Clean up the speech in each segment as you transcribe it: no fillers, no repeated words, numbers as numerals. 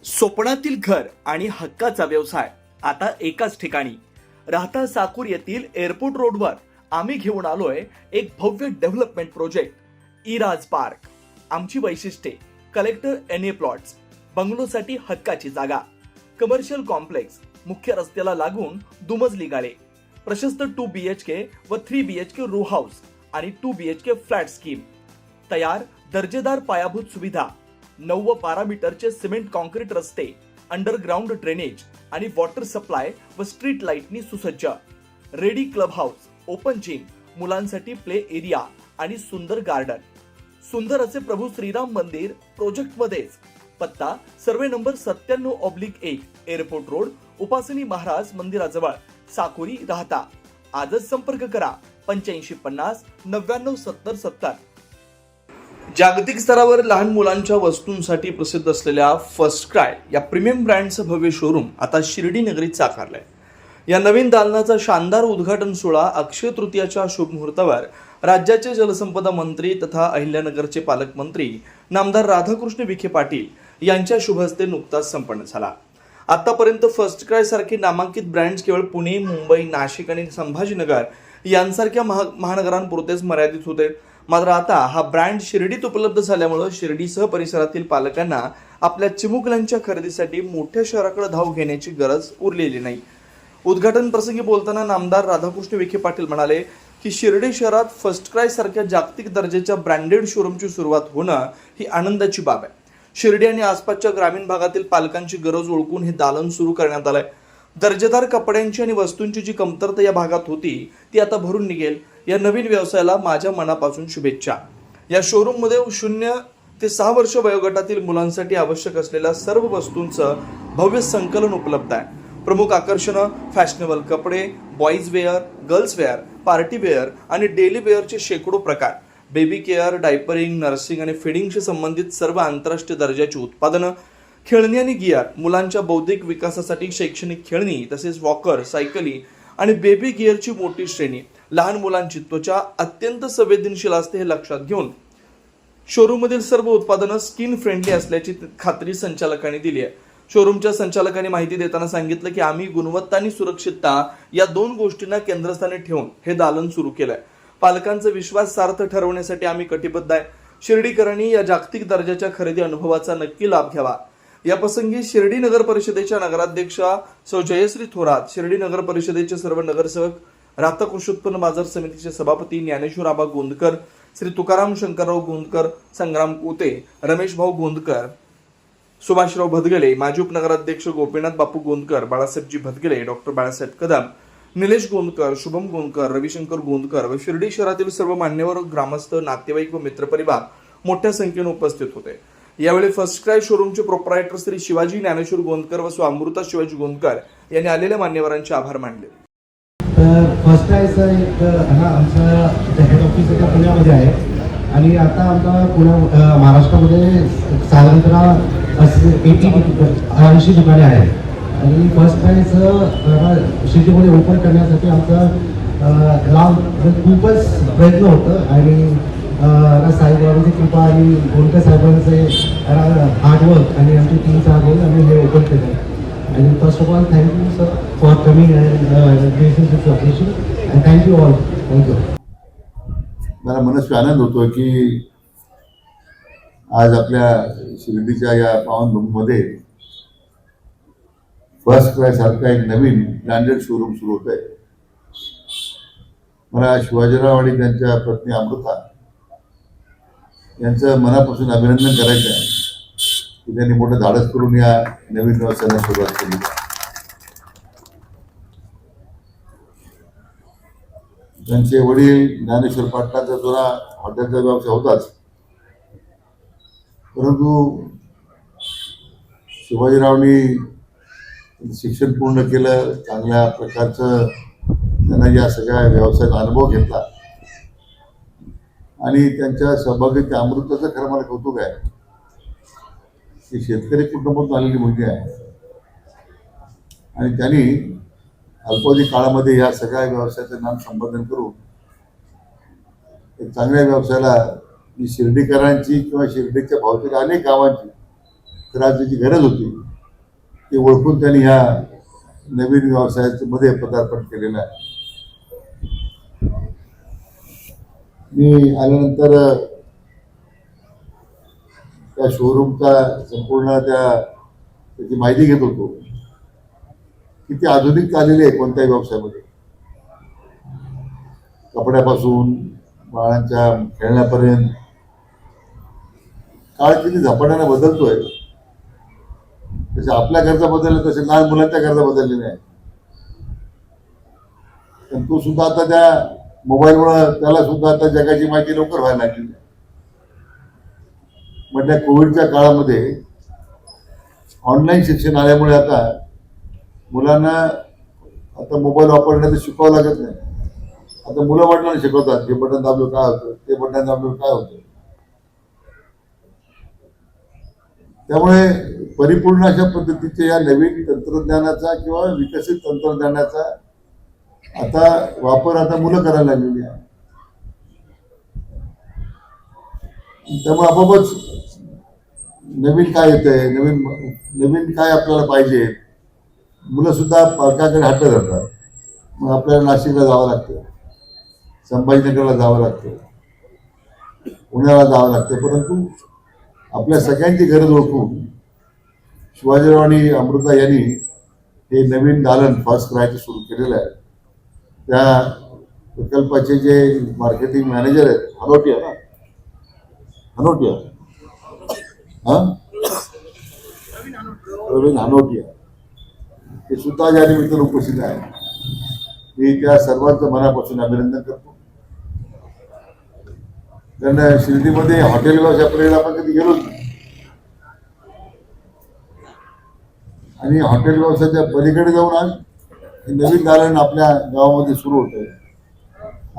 स्वप्नातील घर आणि हक्काचा व्यवसाय आता एकाच ठिकाणी. राहता साकूर येथील एअरपोर्ट रोडवर आम्ही घेऊन आलोय एक भव्य डेव्हलपमेंट प्रोजेक्ट इराज पार्क. आमची वैशिष्ट्ये: कलेक्टर एनए प्लॉट्स, बंगलोसाठी हक्काची जागा, कमर्शियल कॉम्प्लेक्स, मुख्य रस्त्याला लागून दुमजली गाळे, प्रशस्त 2 BHK व 3 BHK रो हाऊस आणि 2 BHK फ्लॅट स्कीम. तयार दर्जेदार पायाभूत सुविधा, 9 व 12 मीटरचे सिमेंट कॉन्क्रीट रस्ते, अंडरग्राऊंड ड्रेनेज आणि वॉटर सप्लाय व स्ट्रीट लाईटनी सुसज्ज. Ready club house, open gym, मुलांसाठी प्ले एरिया आणि सुंदर गार्डन. सुंदर असे प्रभू श्रीराम मंदिर प्रोजेक्ट मध्येच. पत्ता: सर्वे नंबर 97/1, एअरपोर्ट रोड, उपासनी महाराज मंदिराजवळ, साकुरी, राहता. आजच संपर्क करा 8550 99 70 70. जागतिक स्तरावर लहान मुलांच्या वस्तूंसाठी प्रसिद्ध असलेल्या फर्स्ट क्राय या प्रीमियम ब्रँडचं भव्य शोरूम आता शिर्डी नगरीत साकारलंय. या नवीन दालनाचा शानदार उद्घाटन सोहळा अक्षय तृतीयाच्या शुभ मुहूर्तावर राज्याचे जलसंपदा मंत्री तथा अहिल्यानगरचे पालकमंत्री नामदार राधाकृष्ण विखे पाटील यांच्या शुभ हस्ते नुकताच संपन्न झाला. आतापर्यंत फर्स्ट क्राय सारखे नामांकित ब्रँड्स केवळ पुणे, मुंबई, नाशिक आणि संभाजीनगर यांसारख्या महानगरांपुरतेच मर्यादित होते. मात्र आता हा ब्रँड शिर्डीत उपलब्ध झाल्यामुळे शिर्डीसह परिसरातील पालकांना आपल्या चिमुकल्यांच्या खरेदीसाठी मोठ्या शहराकडे धाव घेण्याची गरज उरलेली नाही. उद्घाटन प्रसंगी बोलताना नामदार राधाकृष्ण विखे पाटील म्हणाले की शिर्डी शहरात फर्स्ट क्राय सारख्या जागतिक दर्जाच्या ब्रँडेड शोरूमची सुरुवात होणं ही आनंदाची बाब आहे. शिर्डी आणि आसपासच्या ग्रामीण भागातील पालकांची गरज ओळखून हे दालन सुरू करण्यात आलंय. दर्जेदार कपड्यांची आणि वस्तूंची जी कमतरता या भागात होती ती आता भरून निघेल. या नवीन व्यवसायाला माझ्या मनापासून शुभेच्छा. या शोरूम मध्ये 0 ते 6 वर्ष वयोगटातील मुलांसाठी आवश्यक असलेल्या सर्व वस्तूंचं भव्य संकलन उपलब्ध आहे. प्रमुख आकर्षणं: फॅशनेबल कपडे, boys wear, girls wear, party wear आणि डेली वेअरचे शेकडो प्रकार, बेबी केअर, डायपरिंग, नर्सिंग आणि फिडिंगशी संबंधित सर्व आंतरराष्ट्रीय दर्जाची उत्पादनं, खेळणी आणि गिअर, मुलांच्या बौद्धिक विकासासाठी शैक्षणिक खेळणी, तसेच वॉकर, सायकली आणि बेबी गिअरची मोठी श्रेणी. लहान मुलांची त्वचा अत्यंत संवेदनशील असते हे लक्षात घेऊन शोरूममधील सर्व उत्पादनं स्किन फ्रेंडली असल्याची खात्री संचालकांनी दिली आहे. शोरूमच्या संचालकांनी माहिती देताना सांगितलं की आम्ही गुणवत्ता आणि सुरक्षितता या 2 गोष्टींना केंद्रस्थानी ठेवून हे दालन सुरू केलंय. पालकांचा विश्वास सार्थ ठरवण्यासाठी आम्ही कटिबद्ध आहे. शिर्डीकरांनी या जागतिक दर्जाच्या खरेदी अनुभवाचा नक्की लाभ घ्यावा. या प्रसंगी शिर्डी नगर परिषदेच्या नगराध्यक्षा सौ जयश्री थोरात, शिर्डी नगर परिषदेचे सर्व नगरसेवक, राहता कृषी उत्पन्न बाजार समितीचे सभापती ज्ञानेश्वर आबा गोंदकर, श्री तुकाराम शंकरराव गोंदकर, संग्राम कोते, रमेश भाऊ गोंदकर, सुभाषराव भदगले, माजी उपनगराध्यक्ष गोपीनाथ बापू गोंदकर, बाळासाहेबजी भदगले, डॉक्टर बाळासाहेब कदम, निलेश गोंदकर, शुभम गोंदकर, रविशंकर गोंदकर व शिर्डी शहरातील सर्व मान्यवर, ग्रामस्थ, नातेवाईक व मित्रपरिवार मोठ्या संख्येने उपस्थित होते. यावेळी फर्स्ट क्राय शोरूमचे प्रोप्रायटर श्री शिवाजी ज्ञानेश्वर गोंदकर व स्वामृता शिवाजी गोंदकर यांनी आलेल्या मान्यवरांचे आभार मानले. फर्स्ट क्रायचा एक आमचा हेड ऑफिस पुण्यामध्ये आहे आणि आता आमचा महाराष्ट्रामध्ये साधारणतः 80 दुकाने आहेत आणि फर्स्ट क्रायचं सिटीमध्ये ओपन करण्यासाठी आमचा खूपच प्रयत्न होतं आणि साहेबांची कृपा आणि गोंडकर साहेबांचे हार्डवर्क आणि आमची टीमचा हार्डवर्क आम्ही हे ओपन केलं. आणि first of all thank you sir for coming and giving this operation and thank you all. Thank you. मला मनस्वी आनंद होतो की आज आपल्या शिर्डीच्या या पावनभूमीमध्ये फर्स्ट क्राय सारखा एक नवीन ब्रँडेड शोरूम सुरू होत आहे. मला शिवाजीराव आणि त्यांच्या पत्नी अमृता यांचं मनापासून अभिनंदन करायचं आहे की त्यांनी मोठं धाडस करून या नवीन व्यवसायाला सुरुवात केली. त्यांचे वडील ज्ञानेश्वर पाटलांचा जुना हॉटेलचा व्यवसाय होताच, परंतु शिवाजीरावनी शिक्षण पूर्ण केलं, चांगल्या प्रकारचं त्यांना या सगळ्या व्यवसायाचा अनुभव घेतला आणि त्यांच्या सहभागी अमृताचं खरं मला कौतुक आहे की शेतकरी कुटुंबातून आलेली मुलगी आहे आणि त्यांनी अल्पावधी काळामध्ये या सगळ्या व्यवसायाचं नाम संपादन करून एक चांगल्या व्यवसायाला शिर्डीकरांची किंवा शिर्डीच्या भोवतीच्या अनेक गावांची तर आज त्याची गरज होती ते ओळखून त्यांनी ह्या नवीन व्यवसायामध्ये पदार्पण केलेलं आहे. मी आल्यानंतर त्या शोरूमचा संपूर्ण त्याची माहिती घेत होतो. किती आधुनिक आलेली आहे कोणत्याही व्यवसायामध्ये, कपड्यापासून बाळांच्या खेळण्यापर्यंत काळ किती झपाट्याने बदलतोय. तसे आपल्या गरजा बदलल्या तसे लहान मुलांच्या गरजा बदललेल्या आहेत. पण तो सुद्धा आता त्या मोबाईलमुळे त्याला सुद्धा आता जगाची माहिती लवकर व्हायला लागली. म्हटल्या कोविडच्या काळामध्ये ऑनलाईन शिक्षण आल्यामुळे आता मुलांना आता मोबाईल वापरण्याचं शिकवावं लागत नाही. आता मुलं वडिलांना शिकवतात, हे बटन दाबलं काय होतं, ते बटन दाबलं काय होतं. त्यामुळे परिपूर्ण अशा पद्धतीच्या या नवीन तंत्रज्ञानाचा किंवा विकसित तंत्रज्ञानाचा आता वापर आता मुलं करायला लागलेली आहे. त्यामुळे आपोआपच नवीन काय येतंय, नवीन काय आपल्याला पाहिजे, मुलं सुद्धा पालकाकडे हट्ट धरतात. मग आपल्याला नाशिकला जावं लागतं, संभाजीनगरला जावं लागतं, पुण्याला जावं लागतं. परंतु आपल्या सगळ्यांची गरज ओळखून शिवाजीराव आणि अमृता यांनी हे नवीन दालन फर्स्ट क्रायचं सुरू केलेलं आहे. त्या प्रकल्पाचे जे मार्केटिंग मॅनेजर आहेत, हनोटिया ना, हनोटिया प्रवीण हनोटिया, ते सुद्धा या निमित्तानं उपस्थित आहे. मी त्या सर्वांचं मनापासून अभिनंदन करतो. त्यांना शिर्डीमध्ये हॉटेल व्यवसायापर्यंत आपण कधी गेलोच नाही आणि हॉटेल व्यवसायाच्या पलीकडे जाऊन आज नवीन दालन आपल्या गावामध्ये सुरू होत आहे.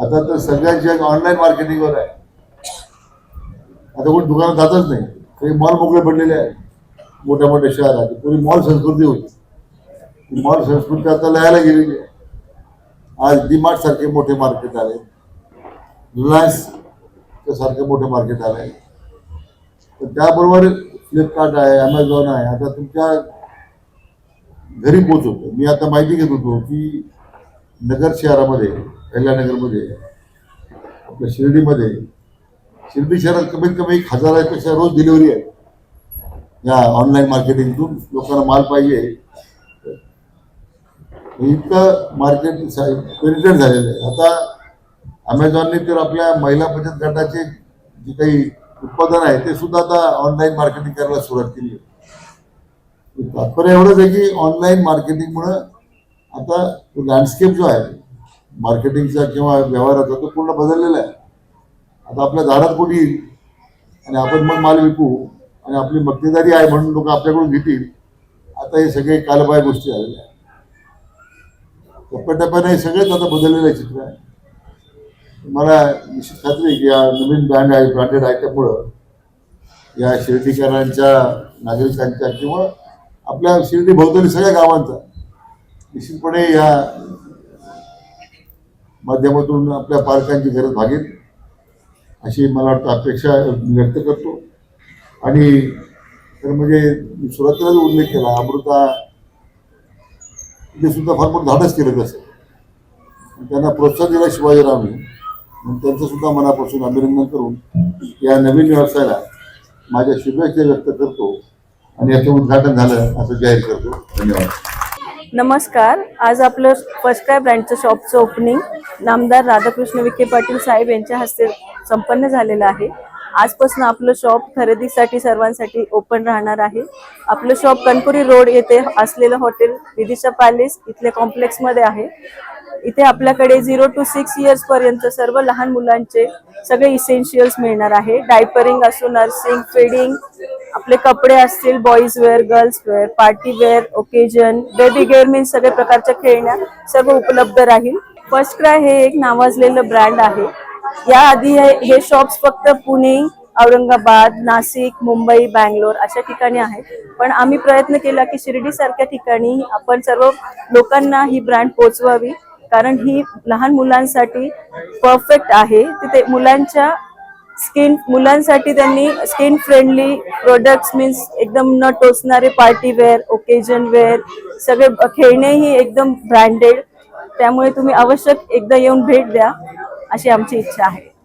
आता तर सगळ्यात जग ऑनलाईन मार्केटिंगवर आहे. आता कोणी दुकानात जातच नाही, काही मॉल मोकळे पडलेले आहेत मोठ्या मोठ्या शहरात. पूर्वी मॉल संस्कृती होती, मॉल संस्कृती आता लयाला गेलेली आहे. आज डीमार्ट सारखे मोठे मार्केट आले, रिलायन्स सारखे मोठे मार्केट आले. तर त्याबरोबर फ्लिपकार्ट आहे, ॲमेझॉन आहे, आता तुमच्या घरी पोचवतो. मी आता माहिती घेत होतो की नगर शहरामध्ये, अहिल्यानगरमध्ये, आपल्या शिर्डी शहरात कमीत कमी 1000पेक्षा रोज डिलिव्हरी आहे. या ऑनलाईन मार्केटिंगतून लोकांना माल पाहिजे, इतकं मार्केट पेनिट्रेट झालेलं आहे. आता अमेझॉनने तर आपल्या महिला बचत गटाचे जे काही उत्पादन आहे ते सुद्धा आता ऑनलाईन मार्केटिंग करायला सुरुवात केली आहे. तात्पर्य एवढंच आहे की ऑनलाईन मार्केटिंगमुळं आता लँडस्केप जो आहे मार्केटिंगचा किंवा व्यवहाराचा तो पूर्ण बदललेला आहे. आता आपल्या दारात कोणी येईल आणि आपण मग माल विकू आणि आपली मक्तेदारी आहे म्हणून लोक आपल्याकडून घेतील. आता हे सगळे कालबाह्य गोष्टी झालेल्या आहेत. टप्प्याटप्प्याने हे सगळेच आता बदललेलं चित्र आहे. मला निश्चित खात्री आहे की या नवीन ब्रँडेड आयटममुळं या शिर्डीकरांच्या, नागरिकांच्या किंवा आपल्या शिर्डी भोवताली सगळ्या गावांचा निश्चितपणे या माध्यमातून आपल्या पालकांची गरज भागेल अशी मला वाटतं अपेक्षा व्यक्त करतो. आणि तर म्हणजे सुरुवातीला जो उल्लेख केला अमृता, ते सुद्धा फार मोठं धाडस केलं तसं, त्यांना प्रोत्साहन दिलं शिवाजीरावने. त्यांचं सुद्धा मनापासून अभिनंदन करून या नवीन व्यवसायाला माझ्या शुभेच्छा व्यक्त करतो आणि याचं उद्घाटन झालं असं जाहीर करतो. धन्यवाद. नमस्कार. आज आपलं फर्स्ट क्राय ब्रँडचं शॉपचं ओपनिंग नामदार राधाकृष्ण विखे पाटील साहेब यांच्या हस्ते संपन्न झालेलं आहे. आजपासून आपलं शॉप खरेदीसाठी सर्वांसाठी ओपन राहणार आहे. आपलं शॉप कणपुरी रोड येथे असलेलं हॉटेल विदिशा पॅलेस इथल्या कॉम्प्लेक्समध्ये आहे. इथे आपल्याकडे 0 to 6 इयर्स पर्यंत सर्व लहान मुलांचे सगळे इसेन्शियल्स मिळणार आहे. डायपरिंग असो, नर्सिंग, फीडिंग, आपले कपडे असतील, boys wear, girls wear, party wear, occasion, baby gear means सगळे प्रकारच्या खेळण्या सर्व उपलब्ध राहील. फर्स्ट क्राय हे एक नावाजलेलं ब्रँड आहे. याआधी हे शॉप्स फक्त पुणे, औरंगाबाद, नाशिक, मुंबई, बँगलोर अशा ठिकाणी आहेत. पण आम्ही प्रयत्न केला की शिर्डी सारख्या ठिकाणी आपण सर्व लोकांना ही ब्रँड पोहोचवावी, कारण ही लहान मुलांसाठी परफेक्ट आहे. तिथे मुलांच्या मुलांसाठी त्यांनी स्किन फ्रेंडली प्रोडक्ट्स मीन्स एकदम न टोचणारे पार्टी वेअर, ओकेजन वेअर, सगळे खेळणेही एकदम ब्रँडेड. त्यामुळे तुम्ही आवश्यक एकदा येऊन भेट द्या अशी आमची इच्छा आहे.